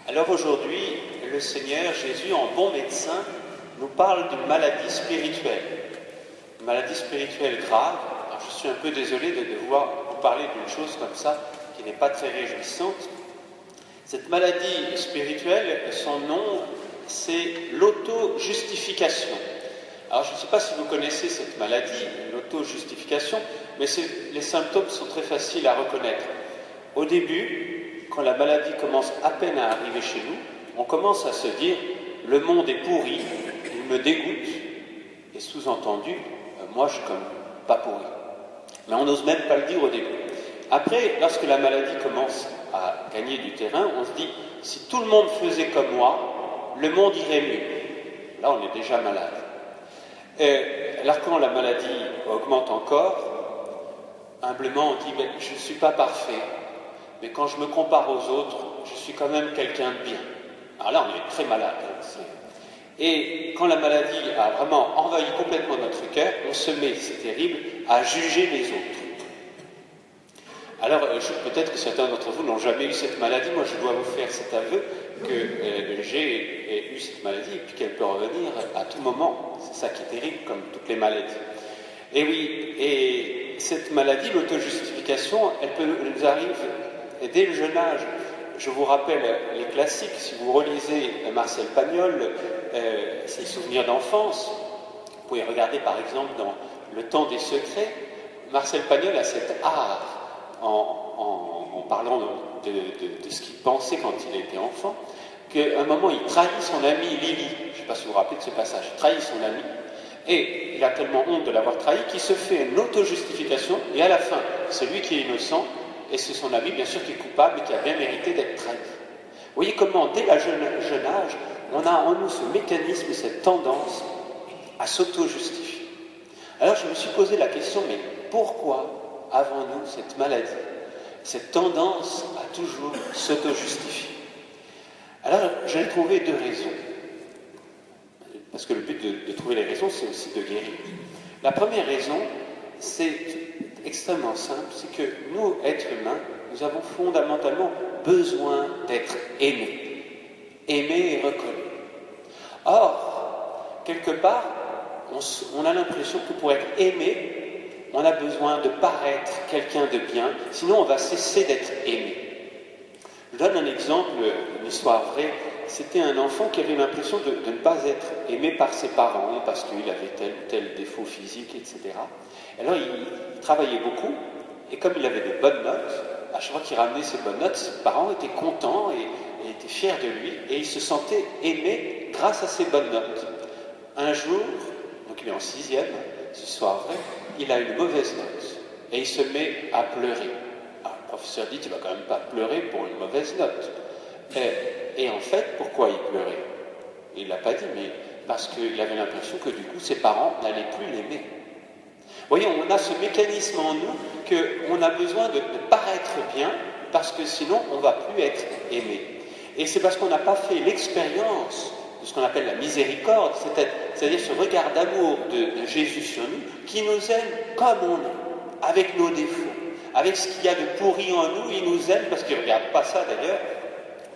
Alors aujourd'hui, le Seigneur Jésus, en bon médecin, nous parle d'une maladie spirituelle. Une maladie spirituelle grave. Alors je suis un peu désolé de devoir vous parler d'une chose comme ça, qui n'est pas très réjouissante. Cette maladie spirituelle, son nom, c'est l'auto-justification. Alors je ne sais pas si vous connaissez cette maladie, l'auto-justification, mais les symptômes sont très faciles à reconnaître. Au début, quand la maladie commence à peine à arriver chez nous, on commence à se dire « le monde est pourri, il me dégoûte », et sous-entendu « moi je suis comme pas pourri ». Mais on n'ose même pas le dire au début. Après, lorsque la maladie commence à gagner du terrain, on se dit « si tout le monde faisait comme moi, le monde irait mieux ». Là, on est déjà malade. Alors quand la maladie augmente encore, humblement on dit « je ne suis pas parfait ». Mais quand je me compare aux autres, je suis quand même quelqu'un de bien. Alors là, on est très malade. Et quand la maladie a vraiment envahi complètement notre cœur, on se met, c'est terrible, à juger les autres. Alors, peut-être que certains d'entre vous n'ont jamais eu cette maladie. Moi, je dois vous faire cet aveu que j'ai eu cette maladie et puis qu'elle peut revenir à tout moment. C'est ça qui est terrible, comme toutes les maladies. Et oui, et cette maladie, l'auto-justification, elle nous arrive dès le jeune âge. Je vous rappelle les classiques, si vous relisez Marcel Pagnol, ses souvenirs d'enfance, vous pouvez regarder par exemple dans Le Temps des secrets, Marcel Pagnol a cet art, en parlant de ce qu'il pensait quand il était enfant, qu'à un moment il trahit son ami Lily, je ne sais pas si vous vous rappelez de ce passage, il trahit son ami, et il a tellement honte de l'avoir trahi qu'il se fait une auto-justification, et à la fin, c'est lui qui est innocent, et c'est son ami, bien sûr, qui est coupable et qui a bien mérité d'être trahi. Vous voyez comment, dès le jeune âge, on a en nous ce mécanisme, cette tendance à s'auto-justifier. Alors je me suis posé la question, mais pourquoi avons-nous cette maladie, cette tendance à toujours s'auto-justifier? Alors j'ai trouvé deux raisons. Parce que le but de trouver les raisons, c'est aussi de guérir. La première raison, c'est extrêmement simple, c'est que nous, êtres humains, nous avons fondamentalement besoin d'être aimés. Aimés et reconnus. Or, quelque part, on a l'impression que pour être aimé, on a besoin de paraître quelqu'un de bien, sinon on va cesser d'être aimé. Je donne un exemple, une histoire vraie. C'était un enfant qui avait l'impression de ne pas être aimé par ses parents parce qu'il avait tel ou tel défaut physique, etc. Alors il travaillait beaucoup, et comme il avait de bonnes notes, à chaque fois qu'il ramenait ses bonnes notes, ses parents étaient contents et étaient fiers de lui, et il se sentait aimé grâce à ses bonnes notes. Un jour, donc il est en 6e, ce soir vrai, il a une mauvaise note, et il se met à pleurer. Alors, le professeur dit, tu vas quand même pas pleurer pour une mauvaise note. Et en fait, pourquoi il pleurait? Il ne l'a pas dit, mais parce qu'il avait l'impression que du coup, ses parents n'allaient plus l'aimer. Vous voyez, on a ce mécanisme en nous qu'on a besoin de paraître bien, parce que sinon, on ne va plus être aimé. Et c'est parce qu'on n'a pas fait l'expérience de ce qu'on appelle la miséricorde, c'est-à-dire ce regard d'amour de Jésus sur nous, qui nous aime comme on est, avec nos défauts, avec ce qu'il y a de pourri en nous. Il nous aime, parce qu'il ne regarde pas ça d'ailleurs,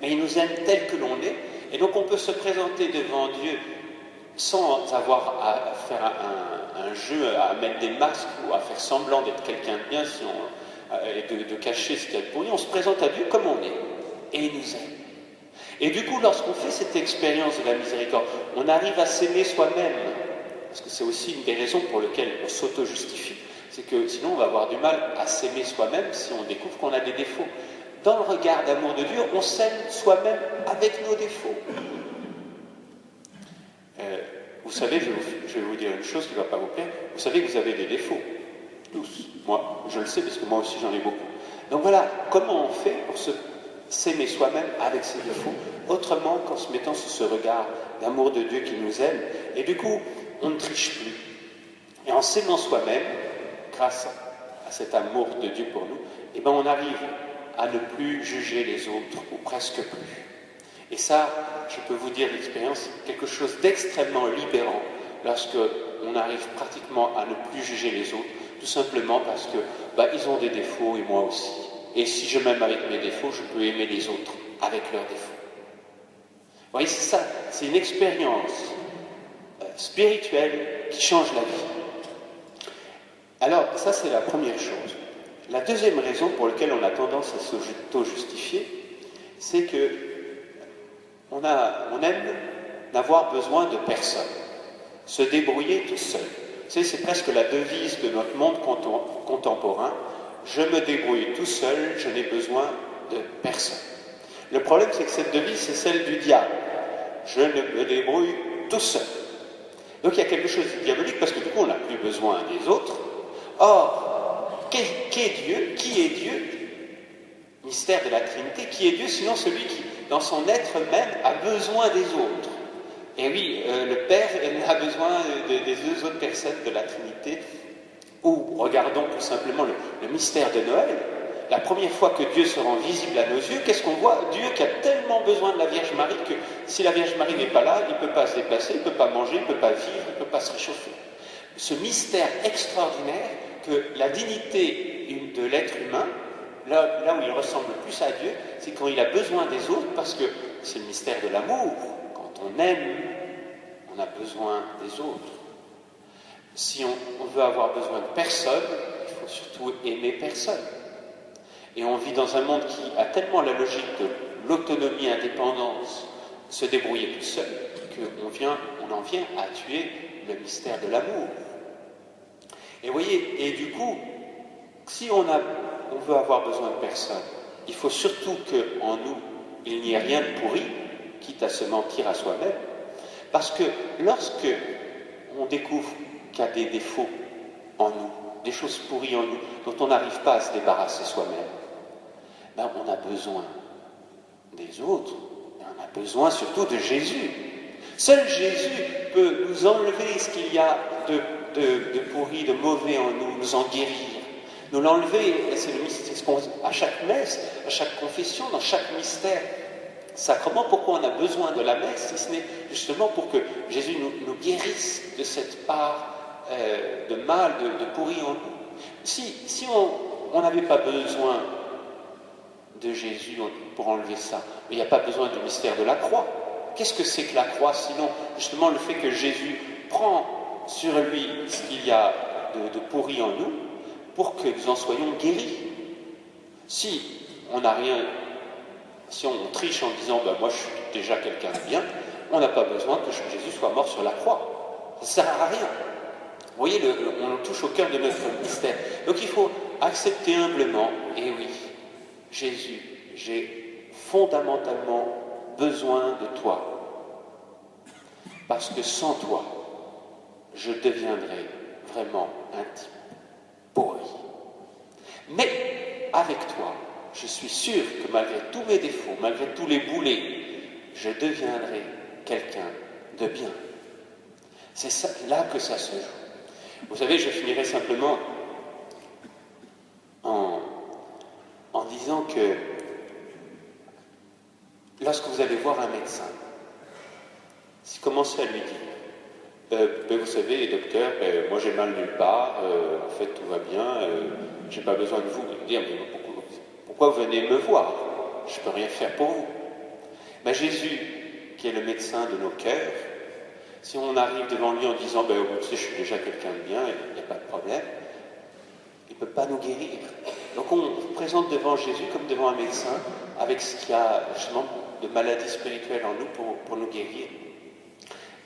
mais il nous aime tel que l'on est, et donc on peut se présenter devant Dieu sans avoir à faire un jeu, à mettre des masques ou à faire semblant d'être quelqu'un de bien et de cacher ce qu'il y a de pourri. On se présente à Dieu comme on est, et il nous aime. Et du coup, lorsqu'on fait cette expérience de la miséricorde, on arrive à s'aimer soi-même, parce que c'est aussi une des raisons pour lesquelles on s'auto-justifie, c'est que sinon on va avoir du mal à s'aimer soi-même si on découvre qu'on a des défauts. Dans le regard d'amour de Dieu, on s'aime soi-même avec nos défauts. Vous savez, je vais vous dire une chose qui ne va pas vous plaire, vous savez que vous avez des défauts, tous. Moi, je le sais parce que moi aussi j'en ai beaucoup. Donc voilà, comment on fait pour s'aimer soi-même avec ses défauts, autrement qu'en se mettant sur ce regard d'amour de Dieu qui nous aime, et du coup, on ne triche plus. Et en s'aimant soi-même, grâce à cet amour de Dieu pour nous, eh ben on arrive à ne plus juger les autres, ou presque plus. Et ça, je peux vous dire l'expérience, quelque chose d'extrêmement libérant, lorsque on arrive pratiquement à ne plus juger les autres, tout simplement parce que ils ont des défauts et moi aussi. Et si je m'aime avec mes défauts, je peux aimer les autres avec leurs défauts. voyez, c'est ça, c'est une expérience spirituelle qui change la vie. Alors, ça c'est la première chose. La deuxième raison pour laquelle on a tendance à s'auto-justifier, c'est que on aime n'avoir besoin de personne, se débrouiller tout seul. Vous savez, c'est presque la devise de notre monde contemporain. Je me débrouille tout seul, je n'ai besoin de personne. Le problème, c'est que cette devise, c'est celle du diable. Je ne me débrouille tout seul. Donc il y a quelque chose de diabolique parce que du coup, on n'a plus besoin des autres. Or, qu'est Dieu? Qui est Dieu? Mystère de la Trinité. Qui est Dieu sinon celui qui, dans son être même, a besoin des autres? Et oui, le Père a besoin des deux autres personnes de la Trinité. Ou regardons tout simplement le mystère de Noël. La première fois que Dieu se rend visible à nos yeux, qu'est-ce qu'on voit? Dieu qui a tellement besoin de la Vierge Marie que si la Vierge Marie n'est pas là, il ne peut pas se déplacer, il ne peut pas manger, il ne peut pas vivre, il ne peut pas se réchauffer. Ce mystère extraordinaire que la dignité de l'être humain, là où il ressemble le plus à Dieu, c'est quand il a besoin des autres, parce que c'est le mystère de l'amour. Quand on aime, on a besoin des autres. Si on veut avoir besoin de personne, il faut surtout aimer personne. Et on vit dans un monde qui a tellement la logique de l'autonomie, indépendance, se débrouiller tout seul, qu'on en vient à tuer le mystère de l'amour. Et vous voyez, et du coup, si on veut avoir besoin de personne, il faut surtout qu'en nous, il n'y ait rien de pourri, quitte à se mentir à soi-même, parce que lorsque on découvre qu'il y a des défauts en nous, des choses pourries en nous, dont on n'arrive pas à se débarrasser soi-même, ben on a besoin des autres, et on a besoin surtout de Jésus. Seul Jésus peut nous enlever ce qu'il y a de pourri, de mauvais en nous, nous en guérir, nous l'enlever. C'est ce qu'on, à chaque messe, à chaque confession, dans chaque mystère sacrement, pourquoi on a besoin de la messe, si ce n'est justement pour que Jésus nous guérisse de cette part de mal, de pourri en nous. Si on n'avait pas besoin de Jésus pour enlever ça, mais il n'y a pas besoin du mystère de la croix. Qu'est-ce que c'est que la croix, sinon justement le fait que Jésus prend sur lui ce qu'il y a de pourri en nous pour que nous en soyons guéris. Si on n'a rien, si on triche en disant ben, moi je suis déjà quelqu'un de bien, on n'a pas besoin que Jésus soit mort sur la croix. Ça ne sert à rien. Vous voyez, on touche au cœur de notre mystère. Donc il faut accepter humblement, et oui, Jésus, j'ai fondamentalement besoin de toi. Parce que sans toi, je deviendrai vraiment un type pourri. Mais avec toi, je suis sûr que malgré tous mes défauts, malgré tous les boulets, je deviendrai quelqu'un de bien. C'est ça, là que ça se joue. Vous savez, je finirai simplement en disant que lorsque vous allez voir un médecin, si vous commencez à lui dire vous savez, docteur, moi j'ai mal nulle part, en fait tout va bien, j'ai pas besoin de vous. Dire, mais pourquoi vous venez me voir? Je peux rien faire pour vous. Mais Jésus, qui est le médecin de nos cœurs, si on arrive devant lui en disant vous savez, je suis déjà quelqu'un de bien, il n'y a pas de problème, il ne peut pas nous guérir. Donc on se présente devant Jésus comme devant un médecin, avec ce qu'il y a justement de maladie spirituelle en nous pour nous guérir.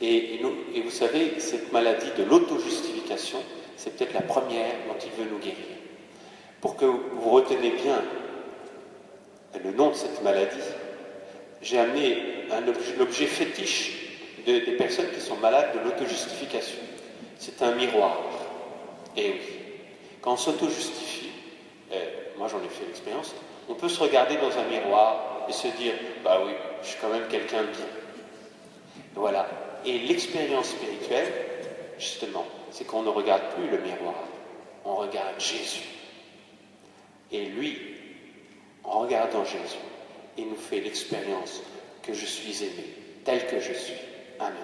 Et vous savez, cette maladie de l'auto-justification, c'est peut-être la première dont il veut nous guérir. Pour que vous retenez bien le nom de cette maladie, j'ai amené l'objet fétiche des personnes qui sont malades de l'auto-justification. C'est un miroir. Et oui, quand on s'auto-justifie, moi j'en ai fait l'expérience, on peut se regarder dans un miroir et se dire bah oui, je suis quand même quelqu'un de bien. Voilà. Et l'expérience spirituelle, justement, c'est qu'on ne regarde plus le miroir, on regarde Jésus. Et lui, en regardant Jésus, il nous fait l'expérience que je suis aimé, tel que je suis. Amen.